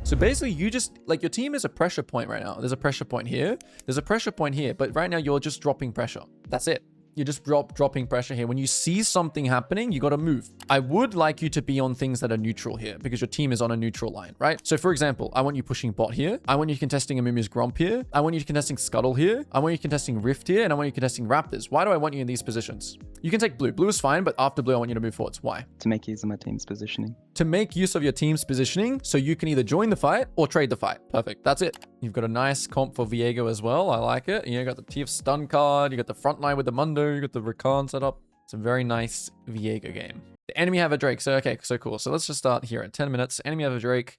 So basically you just, like your team is a pressure point right now. There's a pressure point here. There's a pressure point here. But right now you're just dropping pressure. That's it. You're just dropping pressure here. When you see something happening, you got to move. I would like you to be on things that are neutral here because your team is on a neutral line, right? So for example, I want you pushing bot here. I want you contesting Amumu's Gromp here. I want you contesting Scuttle here. I want you contesting Rift here. And I want you contesting Raptors. Why do I want you in these positions? You can take blue. Blue is fine, but after blue, I want you to move forwards. Why? To make use of my team's positioning. To make use of your team's positioning so you can either join the fight or trade the fight. Perfect. That's it. You've got a nice comp for Viego as well. I like it. You got the TF stun card. You got the front line with the Mundo. You got the Rakan set up. It's a very nice Viego game. The enemy have a Drake. So, okay, so cool. So let's just start here at 10 minutes. Enemy have a Drake.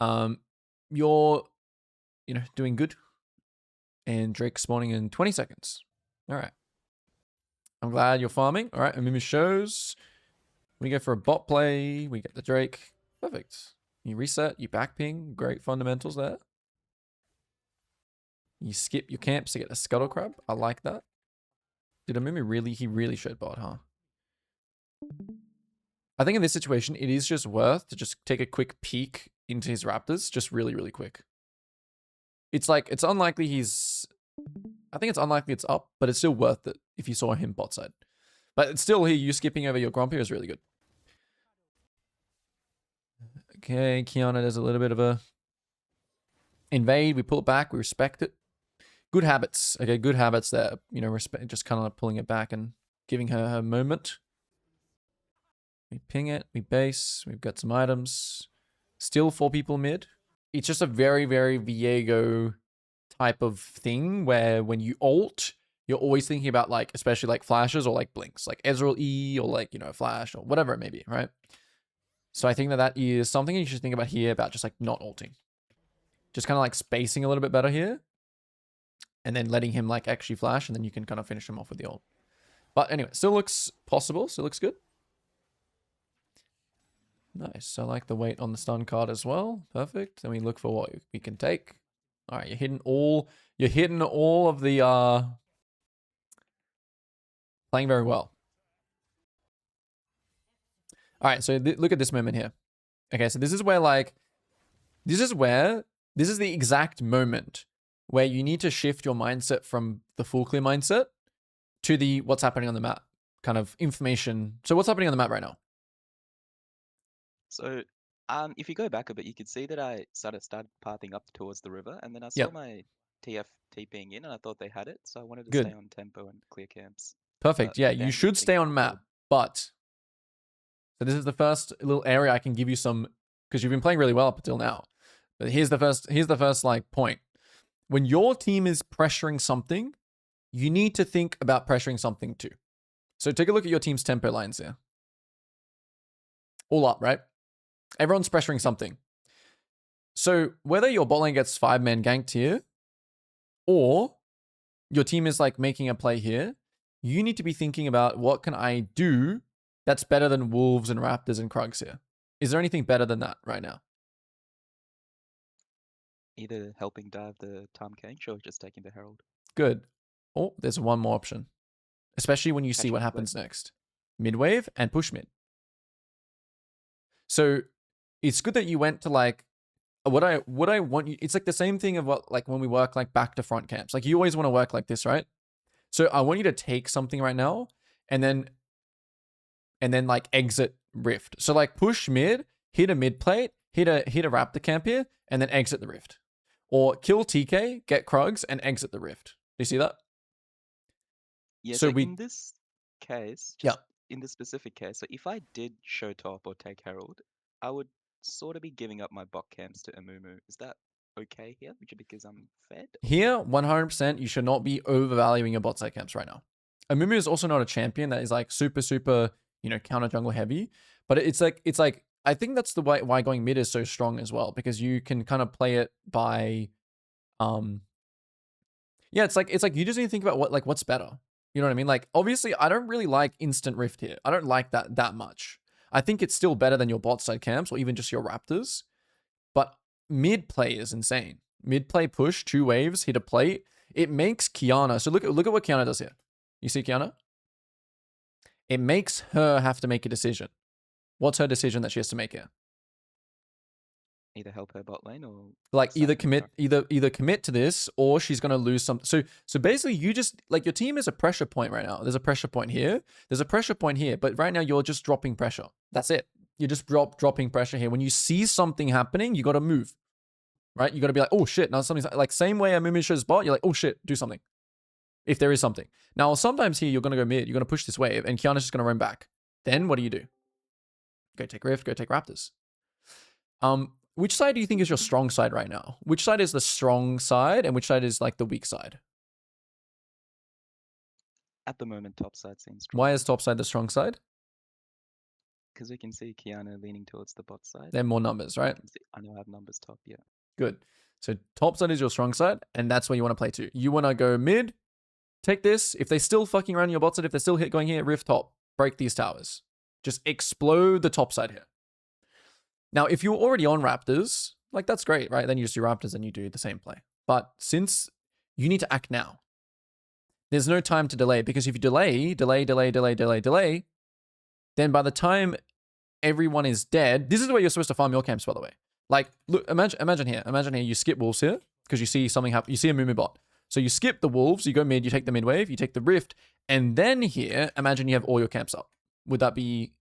You're, doing good. And Drake spawning in 20 seconds. All right. I'm glad you're farming. All right, Amumu shows. We go for a bot play. We get the Drake. Perfect. You reset. You back ping. Great fundamentals there. You skip your camps to get a Scuttle Crab. I like that. Did Amumu really? He really showed bot, huh? I think in this situation, it is just worth to just take a quick peek into his Raptors. Just really, really quick. It's like, it's unlikely he's... I think it's unlikely it's up, but it's still worth it if you saw him bot side. But it's still here, you skipping over your Gromp is really good. Okay, Kiana does a little bit of a invade. We pull it back. We respect it. Good habits. Okay, good habits there. Respect, just kind of pulling it back and giving her her moment. We ping it. We base. We've got some items. Still 4 people mid. It's just a very, very Viego type of thing where when you ult, you're always thinking about like, especially like flashes or like blinks, like Ezreal E or like, flash or whatever it may be, right? So I think that is something you should think about here about just like not ulting. Just kind of like spacing a little bit better here. And then letting him like actually flash and then you can kind of finish him off with the ult. But anyway, still looks possible. Still looks good. Nice. I like the weight on the stun card as well. Perfect. Then we look for what we can take. All right, you're hitting all of the playing very well. All right, so look at this moment here. Okay, so this is where this is the exact moment where you need to shift your mindset from the full clear mindset to the what's happening on the map kind of information. So what's happening on the map right now? So, if you go back a bit, you could see that I started pathing up towards the river, and then I saw Yep. my TF TPing in, and I thought they had it, so I wanted to Good. stay on tempo and clear camps. Perfect. But Yeah, they you banned should it, stay on thinking map, but so this is the first little area I can give you some because you've been playing really well up until now. But here's the first like point. When your team is pressuring something, you need to think about pressuring something too. So take a look at your team's tempo lines here. All up, right? Everyone's pressuring something. So whether your bot lane gets 5-man ganked here or your team is like making a play here, you need to be thinking about what can I do that's better than Wolves and Raptors and Krugs here. Is there anything better than that right now? either helping dive the Tom Kench or just taking the Herald. Good. Oh, there's one more option. Especially when you see Catch what mid happens next. Mid-wave and push mid. So it's good that you went to like what I want you, it's like the same thing of what like when we work like back to front camps. Like you always want to work like this, right? So I want you to take something right now and then like exit rift. So like push mid, hit a mid plate, hit a raptor camp here, and then exit the rift. Or kill TK, get Krugs, and exit the rift. Do you see that? Yeah, So so in this case, Yeah. just in this specific case, so if I did show top or take Herald, I would sort of be giving up my bot camps to Amumu. Is that okay here? Because I'm fed? Here, 100%, you should not be overvaluing your bot side camps right now. Amumu is also not a champion that is like super, counter jungle heavy. But it's like, I think that's the why going mid is so strong as well, because you can kind of play it by, yeah, it's like you just need to think about what's better. You know what I mean? Like, obviously, I don't really like instant rift here. I don't like that much. I think it's still better than your bot side camps or even just your Raptors. But mid play is insane. Mid play push, 2 waves, hit a plate. It makes Kiana. So look at what Kiana does here. You see Kiana? It makes her have to make a decision. What's her decision that she has to make here? either help her bot lane or Like either sack her. commit to this, or she's gonna lose some. So basically, you just like your team is a pressure point right now. There's a pressure point here. There's a pressure point here. But right now, you're just dropping pressure. That's it. You're just dropping pressure here. When you see something happening, you got to move. Right? You got to be like, oh shit. Now something's like same way Amumu shows bot. You're like, oh shit, do something. If there is something. Now sometimes here you're gonna go mid. You're gonna push this wave, and Kiana's just gonna run back. Then what do? Go take Rift. Go take Raptors. Which side do you think is your strong side right now? Which side is the strong side and which side is like the weak side? At the moment, top side seems strong. Why is top side the strong side? Because we can see Kiana leaning towards the bot side. They're more numbers, right? I know I have numbers top, yeah. Good. So top side is your strong side, and that's where you want to play to. You want to go mid, take this. If they still fucking around your bot side, if they're still going here, Rift top, break these towers. Just explode the top side here. Now, if you're already on Raptors, like that's great, right? Then you just do Raptors and you do the same play. But since you need to act now, there's no time to delay, because if you delay, then by the time everyone is dead, this is the way you're supposed to farm your camps, by the way. Like, look, imagine here, you skip wolves here because you see something happen. You see a Mumu bot. So you skip the wolves, you go mid, you take the mid wave, you take the rift, and then here, imagine you have all your camps up. Would that be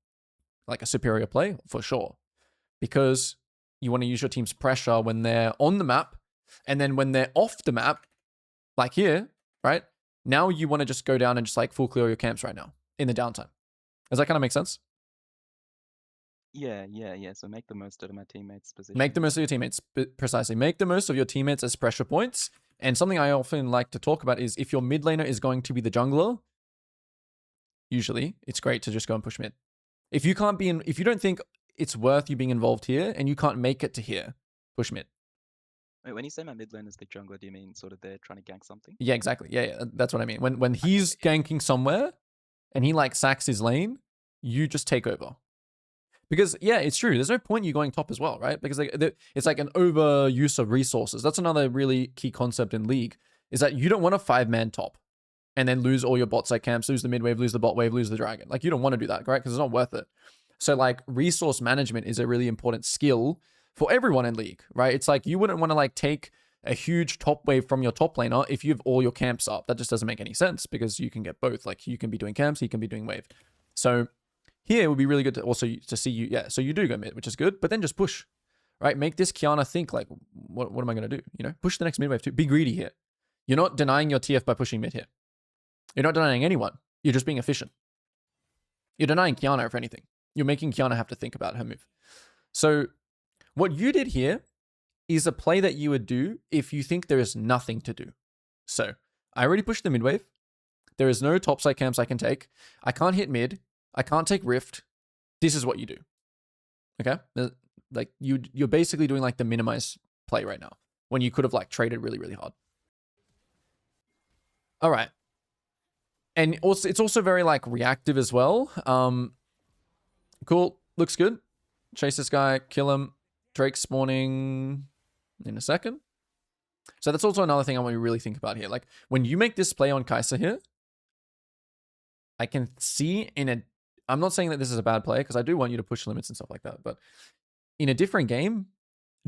like a superior play? For sure. Because you want to use your team's pressure when they're on the map, and then when they're off the map, like here, right? Now you want to just go down and just like full clear your camps right now in the downtime. Does that kind of make sense? Yeah. So make the most out of my teammates' position. Make the most of your teammates, precisely. Make the most of your teammates as pressure points. And something I often like to talk about is if your mid laner is going to be the jungler, usually it's great to just go and push mid. If you can't be in, if you don't think it's worth you being involved here and you can't make it to here, push mid. Wait, when you say my mid lane is the jungler, do you mean sort of they're trying to gank something? Yeah, exactly. Yeah, that's what I mean. When he's ganking somewhere and he like sacks his lane, you just take over. Because yeah, it's true. There's no point you going top as well, right? Because it's like an overuse of resources. That's another really key concept in League, is that you don't want a 5-man top and then lose all your bot side camps, lose the mid wave, lose the bot wave, lose the dragon. Like you don't want to do that, right? Because it's not worth it. So like resource management is a really important skill for everyone in League, right? It's like you wouldn't want to like take a huge top wave from your top laner if you have all your camps up. That just doesn't make any sense, because you can get both. Like you can be doing camps, you can be doing wave. So here it would be really good to also to see you. Yeah, so you do go mid, which is good, but then just push, right? Make this Kiana think like, what am I going to do? You know, push the next mid wave too. Be greedy here. You're not denying your TF by pushing mid here. You're not denying anyone. You're just being efficient. You're denying Kiana, if anything. You're making Kiana have to think about her move. So what you did here is a play that you would do if you think there is nothing to do. So I already pushed the mid wave. There is no topside camps I can take. I can't hit mid. I can't take rift. This is what you do. Okay? Like you're basically doing like the minimize play right now when you could have like traded really, really hard. All right. And also it's also very like reactive as well. Cool. Looks good. Chase this guy, kill him. Drake spawning in a second. So that's also another thing I want you to really think about here. Like when you make this play on Kai'Sa here, I can see I'm not saying that this is a bad play, because I do want you to push limits and stuff like that. But in a different game,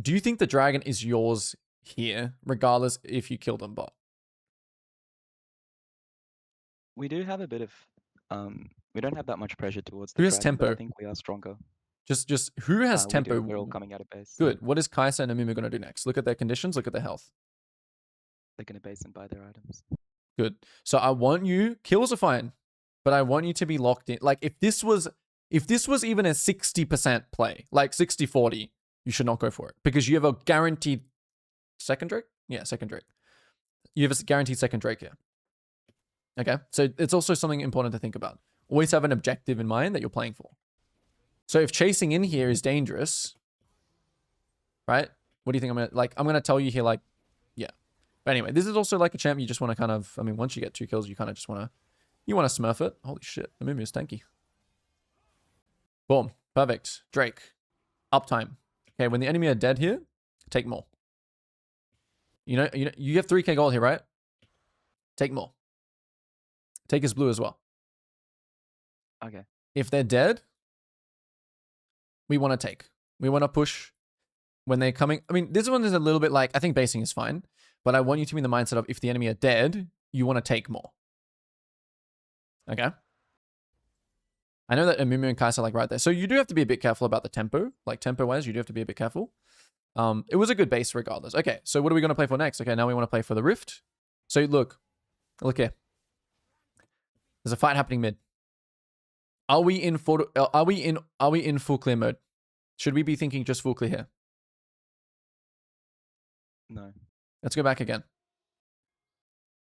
do you think the dragon is yours here, regardless if you kill them bot? We do have a bit of we don't have that much pressure towards the Who has dragon, but tempo? I think we are stronger. Just who has tempo? We're all coming out of base. Good. What is Kai'Sa and Amumu going to do next? Look at their conditions. Look at their health. They're going to base and buy their items. Good. So I want you, kills are fine, but I want you to be locked in. Like if this was even a 60% play, like 60-40, you should not go for it, because you have a guaranteed second Drake. Yeah, second Drake. You have a guaranteed second Drake here. Okay. So it's also something important to think about. Always have an objective in mind that you're playing for. So if chasing in here is dangerous, right? What do you think I'm going to tell you here? Like, yeah. But anyway, this is also like a champ. You just want to kind of, I mean, once you get 2 kills, you kind of just want to smurf it. Holy shit. The Amumu is tanky. Boom. Perfect. Drake. Uptime. Okay. When the enemy are dead here, take more. You know, you have 3k gold here, right? Take more. Take his blue as well. Okay. If they're dead, we want to take. We want to push. when they're coming. I mean, this one is a little bit like, I think basing is fine, but I want you to be in the mindset of if the enemy are dead, you want to take more. Okay. I know that Amumu and Kai'Sa are like right there. So you do have to be a bit careful about the tempo. Like tempo wise, you do have to be a bit careful. It was a good base regardless. Okay, so what are we going to play for next? Okay, now we want to play for the Rift. So look here. There's a fight happening mid. Are we in full clear mode? Should we be thinking just full clear here? No. Let's go back again.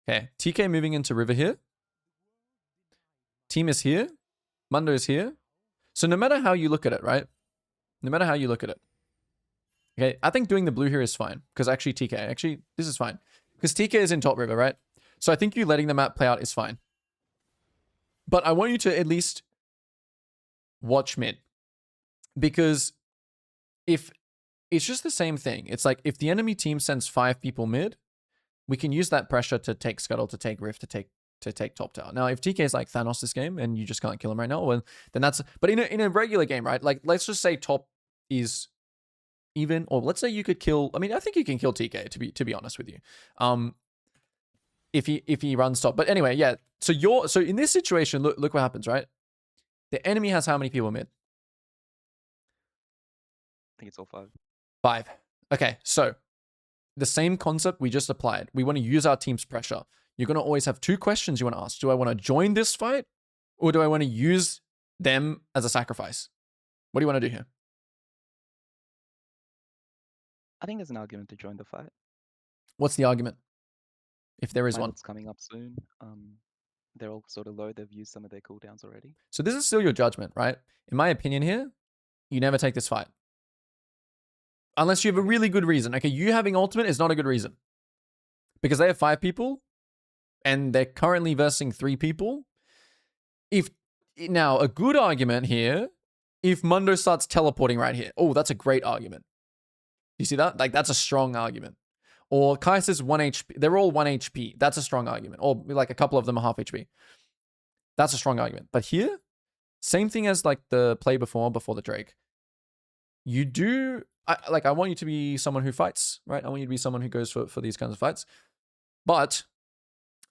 Okay, TK moving into river here. Team is here. Mundo is here. So no matter how you look at it, right? No matter how you look at it. Okay, I think doing the blue here is fine. Because actually TK, this is fine. Because TK is in top river, right? So I think you letting the map play out is fine. But I want you to at least watch mid. Because if it's just the same thing. It's like if the enemy team sends 5 people mid, we can use that pressure to take Scuttle, to take Rift, to take top tower. Now, if TK is like Thanos this game and you just can't kill him right now, well, then that's... But in a regular game, right? Like, let's just say top is even, or let's say you could kill... I mean, I think you can kill TK, to be honest with you. If he runs top. But anyway, yeah. So in this situation, look what happens, right? The enemy has how many people mid? I think it's all 5. 5. Okay, so the same concept we just applied. We want to use our team's pressure. You're going to always have 2 questions you want to ask. Do I want to join this fight? Or do I want to use them as a sacrifice? What do you want to do here? I think there's an argument to join the fight. What's the argument? If there is one. It's coming up soon. They're all sort of low. They've used some of their cooldowns already. So this is still your judgment, right? In my opinion here, you never take this fight. Unless you have a really good reason. Okay, you having ultimate is not a good reason. Because they have 5 people, and they're currently versing 3 people. Now, a good argument here, if Mundo starts teleporting right here. Oh, that's a great argument. You see that? Like, that's a strong argument. Or Kai'Sa's 1 HP. They're all 1 HP. That's a strong argument. Or like a couple of them are half HP. That's a strong argument. But here, same thing as like the play before the Drake. You do... I want you to be someone who fights, right? I want you to be someone who goes for these kinds of fights. But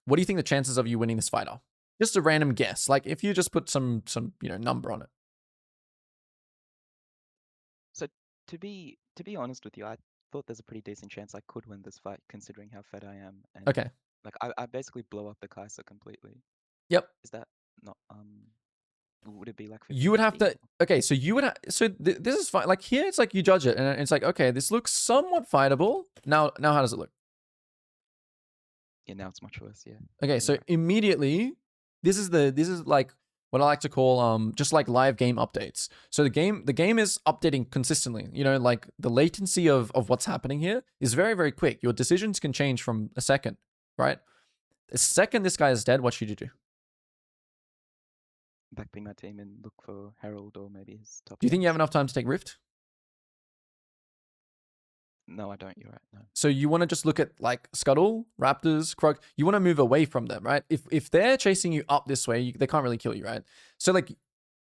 what do you think the chances of you winning this fight are? Just a random guess. Like if you just put some number on it. So to be honest with you, I thought there's a pretty decent chance I could win this fight considering how fed I am. And Okay. like I basically blow up the Kai'Sa completely. Yep. Is that not would it be like 50, you would have 50? to... Okay, so you would this is fine. Like here it's like you judge it and it's like, okay, this looks somewhat fightable. Now how does it look? Yeah, now it's much worse, yeah. Okay, so immediately this is like what I like to call just like live game updates. So the game is updating consistently. You know, like the latency of what's happening here is very, very quick. Your decisions can change from a second, right? The second this guy is dead, what should you do? Backping my team and look for Herald or maybe his top. Do you think you lanes. have enough time to take Rift? No, I don't. You're right. No. So you want to just look at like Scuttle, Raptors, Krog. You want to move away from them, right? If they're chasing you up this way, they can't really kill you, right? So like,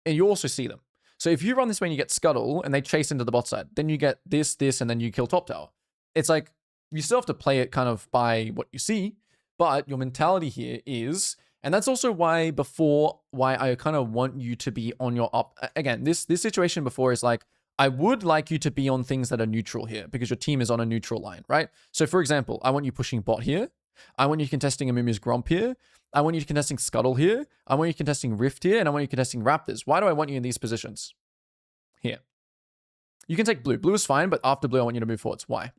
and you also see them. So if you run this way and you get Scuttle and they chase into the bot side, then you get this, and then you kill top tower. It's like, you still have to play it kind of by what you see, but your mentality here is, and that's also why I kind of want you to be on your up. Again, this situation before is like, I would like you to be on things that are neutral here because your team is on a neutral line, right? So for example, I want you pushing bot here. I want you contesting Amumu's Gromp here. I want you contesting Scuttle here. I want you contesting Rift here. And I want you contesting Raptors. Why do I want you in these positions? Here. You can take blue. Blue is fine, but after blue, I want you to move forwards. Why?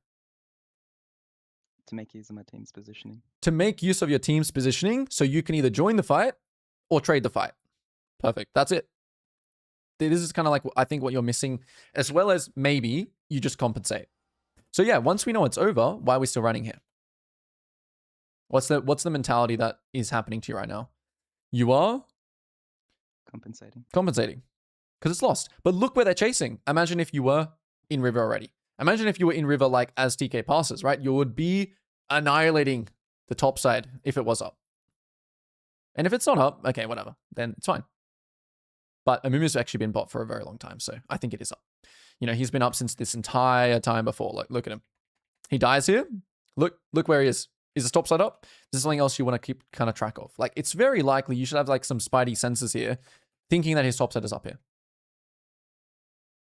To make use of my team's positioning. To make use of your team's positioning so you can either join the fight or trade the fight. Perfect. That's it. This is kind of like, I think, what you're missing, as well as maybe you just compensate. So yeah, once we know it's over, why are we still running here? What's the mentality that is happening to you right now? You are Compensating. Because it's lost. But look where they're chasing. Imagine if you were in river already. Imagine if you were in river like as TK passes, right? You would be annihilating the top side if it was up. And if it's not up, okay, whatever. Then it's fine. But Amumu's actually been bot for a very long time, so I think it is up. You know, he's been up since this entire time before. Like, look at him. He dies here. Look where he is. Is his topside up? Is there something else you want to keep kind of track of? Like, it's very likely you should have like some spidey senses here, thinking that his topside is up here.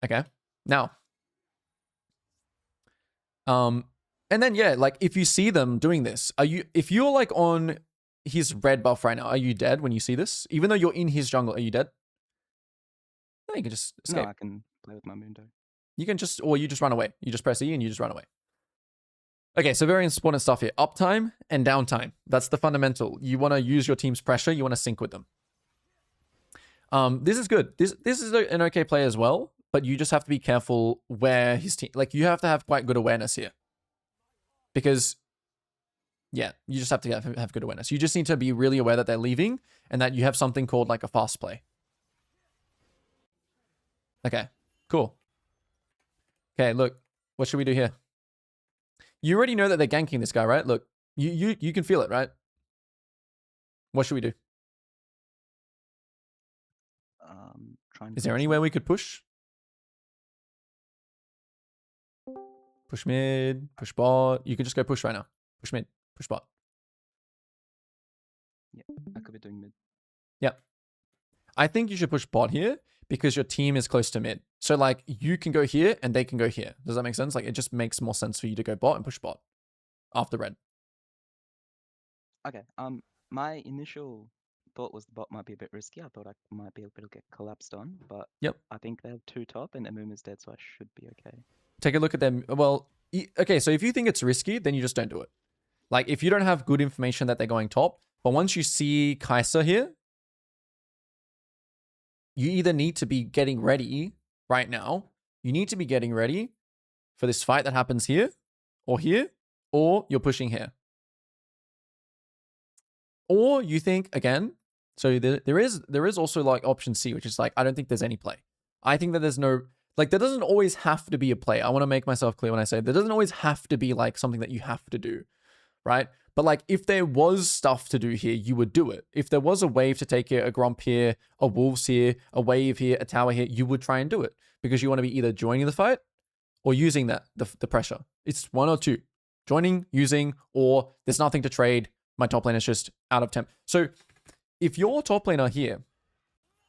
Okay. Now, and then yeah, like if you see them doing this, if you're like on his red buff right now, are you dead when you see this? Even though you're in his jungle, are you dead? No, you can just escape. No, I can play with my Mundo. You can just, or you just run away. You just press E and you just run away. Okay, so very important stuff here. Uptime and downtime. That's the fundamental. You want to use your team's pressure. You want to sync with them. This is good. This is an okay play as well, but you just have to be careful where his team, like you have to have quite good awareness here. Because, yeah, you just have to have good awareness. You just need to be really aware that they're leaving and that you have something called like a fast play. Okay, cool. Okay, look, what should we do here? You already know that they're ganking this guy, right? Look, you can feel it, right? What should we do? Is there anywhere we could push? Push mid, push bot. You can just go push right now. Push mid, push bot. Yeah, I could be doing mid. Yep. I think you should push bot here because your team is close to mid. So like you can go here and they can go here. Does that make sense? Like it just makes more sense for you to go bot and push bot after red. Okay. My initial thought was the bot might be a bit risky. I thought I might be able to get collapsed on, but yep. I think they have 2 top and Amumu's dead, so I should be okay. Take a look at them. Well, okay, so if you think it's risky, then you just don't do it. Like if you don't have good information that they're going top, but once you see Kai'Sa here, you either need to be getting ready right now. You need to be getting ready for this fight that happens here, or you're pushing here. Or you think, again, so there is also like option C, which is like, I don't think there's any play. I think that there's no, like there doesn't always have to be a play. I want to make myself clear when I say there doesn't always have to be like something that you have to do, right? But like if there was stuff to do here, you would do it. If there was a wave to take here, a Gromp here, a Wolves here, a wave here, a tower here, you would try and do it because you want to be either joining the fight or using the pressure. It's one or two. Joining, using, or there's nothing to trade. My top lane is just out of temp. So if your top laner here,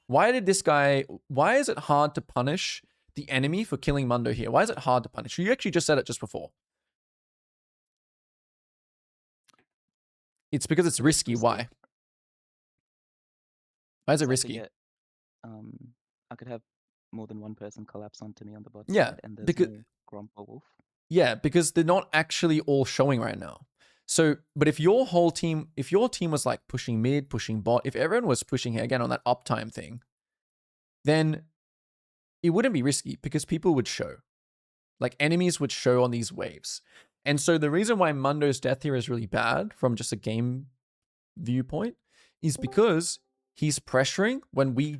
why is it hard to punish the enemy for killing Mundo here? Why is it hard to punish? You actually just said it just before. It's because it's risky. Why? Why is it risky? I could have more than one person collapse onto me on the bot side, and there's because, no Gromp or Wolf. Yeah, because they're not actually all showing right now. So, but if your team was like pushing mid, pushing bot, if everyone was pushing here again on that uptime thing, then it wouldn't be risky because people would show. Like enemies would show on these waves. And so the reason why Mundo's death here is really bad from just a game viewpoint is because he's pressuring when we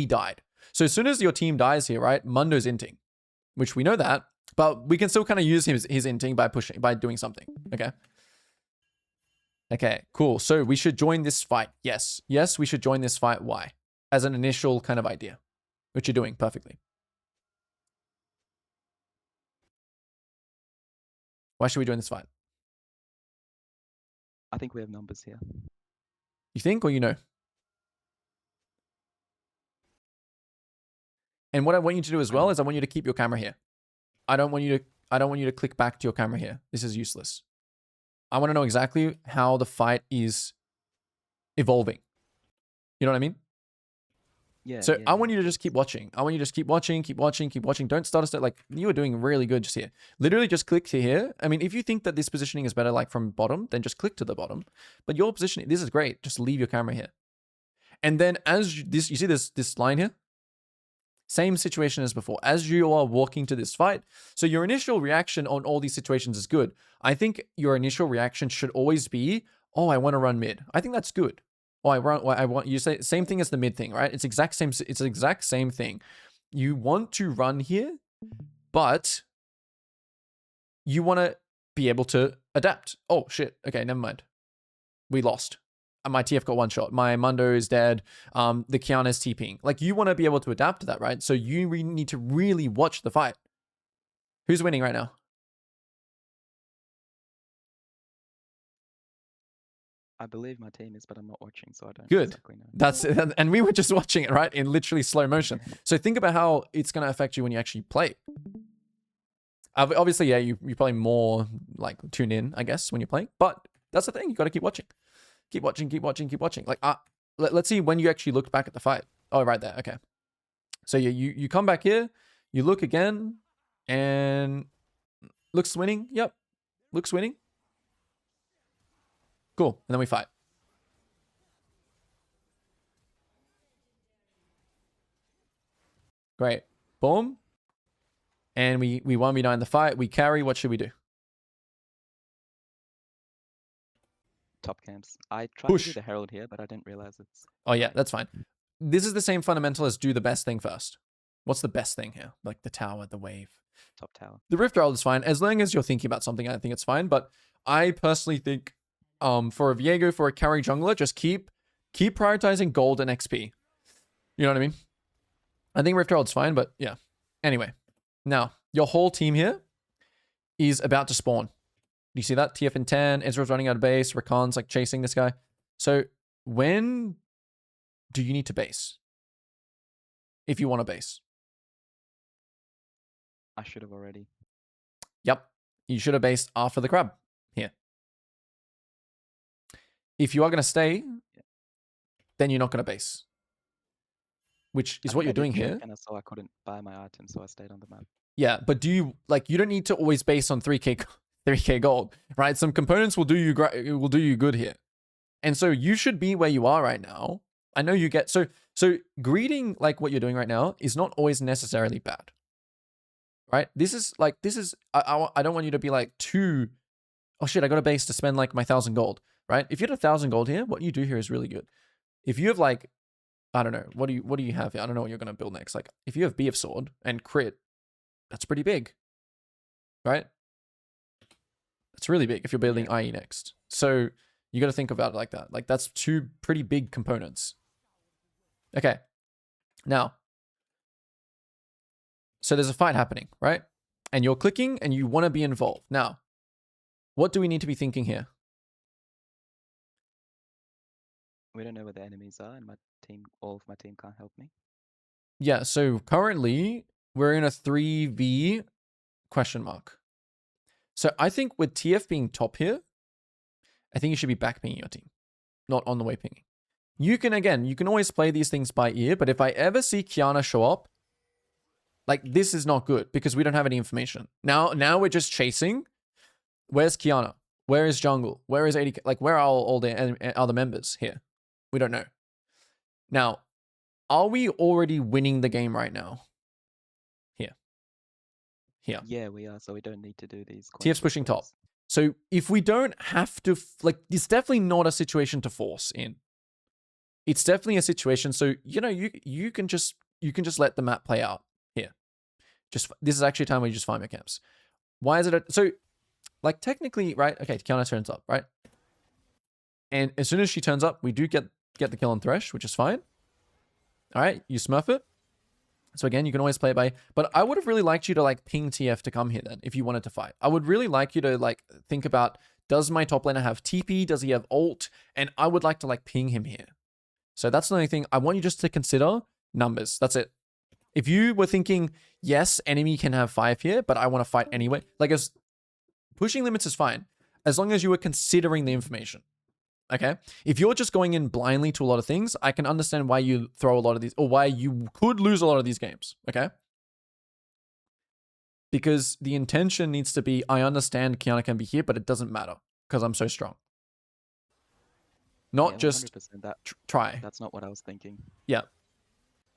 died. So as soon as your team dies here, right, Mundo's inting, which we know that, but we can still kind of use his inting by doing something. Okay. Okay, cool. So we should join this fight. Yes, we should join this fight. Why? As an initial kind of idea, which you're doing perfectly. Why should we join this fight? I think we have numbers here. You think, or you know? And what I want you to do as well is I want you to keep your camera here. I don't want you to click back to your camera here. This is useless. I want to know exactly how the fight is evolving. You know what I mean? Yeah. So I want you to just keep watching. I want you to just keep watching. Don't start like you were doing really good just here. Literally just click to here. I mean, if you think that this positioning is better like from bottom, then just click to the bottom. But your positioning, this is great. Just leave your camera here. And then as you see this line here? Same situation as before, as you are walking to this fight. So your initial reaction on all these situations is good. I think your initial reaction should always be, oh, I want to run mid. I think that's good. Oh, I want you say same thing as the mid thing, right? It's the exact same thing. You want to run here, but you want to be able to adapt. Oh shit. Okay, never mind. We lost. my TF got one shot. My Mundo is dead. The Kiana's TPing. Like, you want to be able to adapt to that, right? So you need to really watch the fight. Who's winning right now? I believe my team is, but I'm not watching, so I don't Good. exactly know. That's and we were just watching it, right? In literally slow motion. So think about how it's going to affect you when you actually play. Obviously, yeah, you probably more like tune in, I guess, when you're playing. But that's the thing. You got to keep watching. Keep watching, keep watching, keep watching. Like, let's see when you actually looked back at the fight. Oh, right there. Okay. So yeah, you come back here, you look again, and looks winning. Yep. Looks winning. Cool. And then we fight. Great. Boom. And we 1v9 the fight. We carry. What should we do? Top camps. I tried Push. to do the Herald here, but I didn't realize it's... Oh, yeah. That's fine. This is the same fundamental as do the best thing first. What's the best thing here? Like the tower, the wave. Top tower. The Rift Herald is fine. As long as you're thinking about something, I think it's fine. But I personally think for a Viego, for a carry jungler, just keep prioritizing gold and XP. You know what I mean? I think Rift Herald's fine, but yeah. Anyway, now your whole team here is about to spawn. Do you see that? TF in 10, Ezreal's running out of base, Rakan's like chasing this guy. So when do you need to base? If you want to base. I should have already. Yep. You should have based after the crab here. If you are going to stay, then you're not going to base. Which is what you're doing here. And I saw I couldn't buy my items, so I stayed on the map. Yeah, but do you, like, you don't need to always base on 3k gold, right? Some components will do you good here. And so you should be where you are right now. I know you get, so greeting like what you're doing right now is not always necessarily bad. Right? I don't want you to be like too, oh shit, I got a base to spend like my 1,000 gold, right? If you had 1,000 gold here, what you do here is really good. If you have like, I don't know, what do you have here? I don't know what you're going to build next. Like if you have BF Sword and crit, that's pretty big, right? That's really big if you're building IE next. So you got to think about it like that. Like that's two pretty big components. Okay. Now, so there's a fight happening, right? And you're clicking and you want to be involved. Now, what do we need to be thinking here? We don't know where the enemies are, and my team, all of my team can't help me. Yeah, so currently we're in a 3v question mark. So I think with TF being top here, I think you should be back pinging your team, not on the way pinging. You can always play these things by ear, but if I ever see Kiana show up, like this is not good because we don't have any information. Now we're just chasing. Where's Kiana? Where is Jungle? Where is 80? Like where are all the other members here? We don't know. Now, are we already winning the game right now? Here. Yeah, we are, so we don't need to do these. TF's pushing top. So if we don't have to, like, it's definitely not a situation to force in. It's definitely a situation. So, you know, you can just let the map play out here. This is actually a time where you just farm your camps. Why is it? So, like, technically, right? Okay, Kiana turns up, right? And as soon as she turns up, we do get the kill on Thresh, which is fine. All right, you smurf it. So again, you can always play it by, but I would have really liked you to like ping TF to come here then, if you wanted to fight. I would really like you to like think about, does my top laner have TP? Does he have ult? And I would like to like ping him here. So that's the only thing. I want you just to consider numbers. That's it. If you were thinking, yes, enemy can have 5 here, but I want to fight anyway. Like as pushing limits is fine, as long as you were considering the information. Okay, if you're just going in blindly to a lot of things, I can understand why you throw a lot of these, or why you could lose a lot of these games, okay? Because the intention needs to be, I understand Kiana can be here, but it doesn't matter, because I'm so strong. Not just try. That's not what I was thinking. Yeah.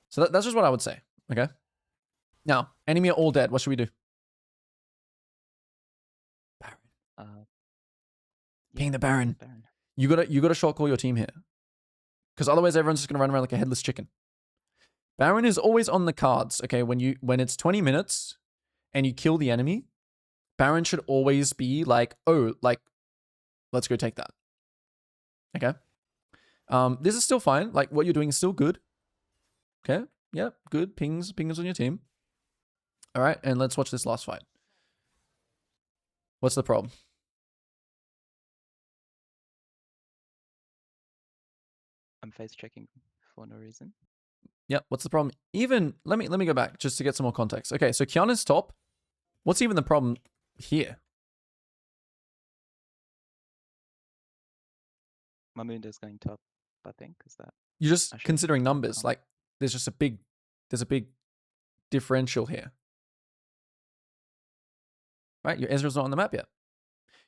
So that's just what I would say, okay? Now, enemy are all dead. What should we do? Baron. Ping the Baron. You gotta short call your team here. Because otherwise everyone's just gonna run around like a headless chicken. Baron is always on the cards, okay? When it's 20 minutes and you kill the enemy, Baron should always be like, oh, like, let's go take that. Okay? This is still fine. Like what you're doing is still good. Okay. Yep. Good. Pings on your team. All right. And let's watch this last fight. What's the problem? I'm face checking for no reason. Yep. What's the problem? Even let me go back just to get some more context. Okay. So Qiyana's top. What's even the problem here? Mamunda's going top, I think. Is that You're just Actually, considering numbers. um, Like there's just a big differential here. Right? Your Ezreal's not on the map yet.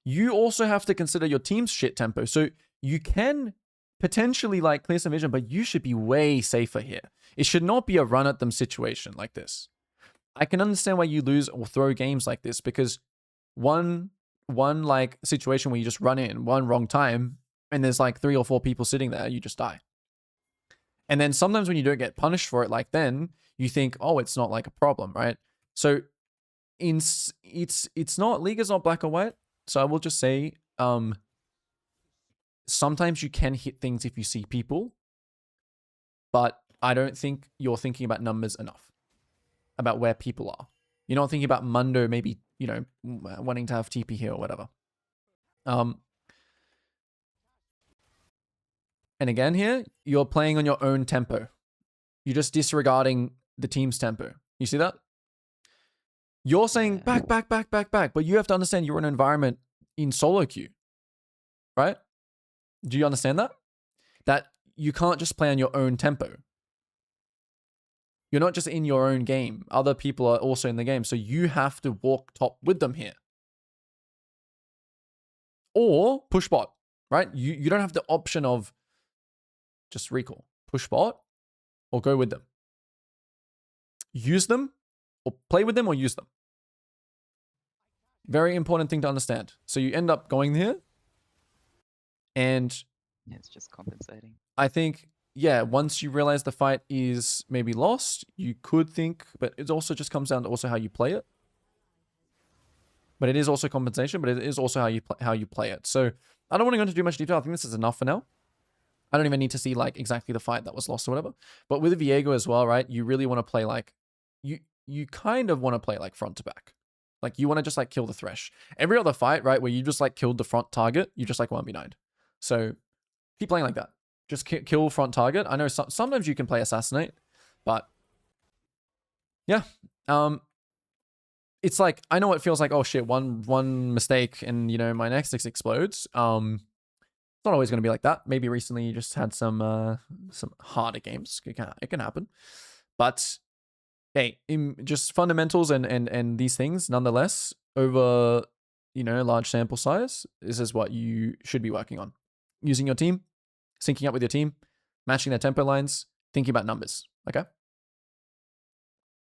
You also have to consider your team's shit tempo. So you can potentially like clear some vision, but you should be way safer here. It should not be a run at them situation like this. I can understand why you lose or throw games like this, because one like situation where you just run in one wrong time and there's like 3 or 4 people sitting there, you just die. And then sometimes when you don't get punished for it, like then you think, oh, it's not like a problem, right? So it's not, League is not black or white. So I will just say, sometimes you can hit things if you see people, but I don't think you're thinking about numbers enough, about where people are. You're not thinking about Mundo maybe, you know, wanting to have TP here or whatever. And again here, you're playing on your own tempo. You're just disregarding the team's tempo. You see that? You're saying back, but you have to understand you're in an environment in solo queue, right? Do you understand that? That you can't just play on your own tempo. You're not just in your own game. Other people are also in the game. So you have to walk top with them here. Or push bot, right? You don't have the option of just recall. Push bot or go with them. Use them or play with them or use them. Very important thing to understand. So you end up going here. And yeah, it's just compensating. I think, yeah, once you realize the fight is maybe lost, you could think, but it also just comes down to also how you play it. But it is also compensation, but it is also how you play it. So I don't want to go into too much detail. I think this is enough for now. I don't even need to see like exactly the fight that was lost or whatever. But with Viego as well, right? You really want to play like, you kind of want to play like front to back. Like you want to just like kill the Thresh. Every other fight, right, where you just like killed the front target, you just like 1v9'd. So keep playing like that. Just kill front target. I know sometimes you can play assassinate, but yeah. It's like, I know it feels like, oh shit, one mistake and, you know, my Nexus explodes. It's not always going to be like that. Maybe recently you just had some harder games. It can happen. But hey, just fundamentals and these things, nonetheless, over, you know, large sample size, this is what you should be working on. Using your team, syncing up with your team, matching their tempo lines, thinking about numbers. Okay?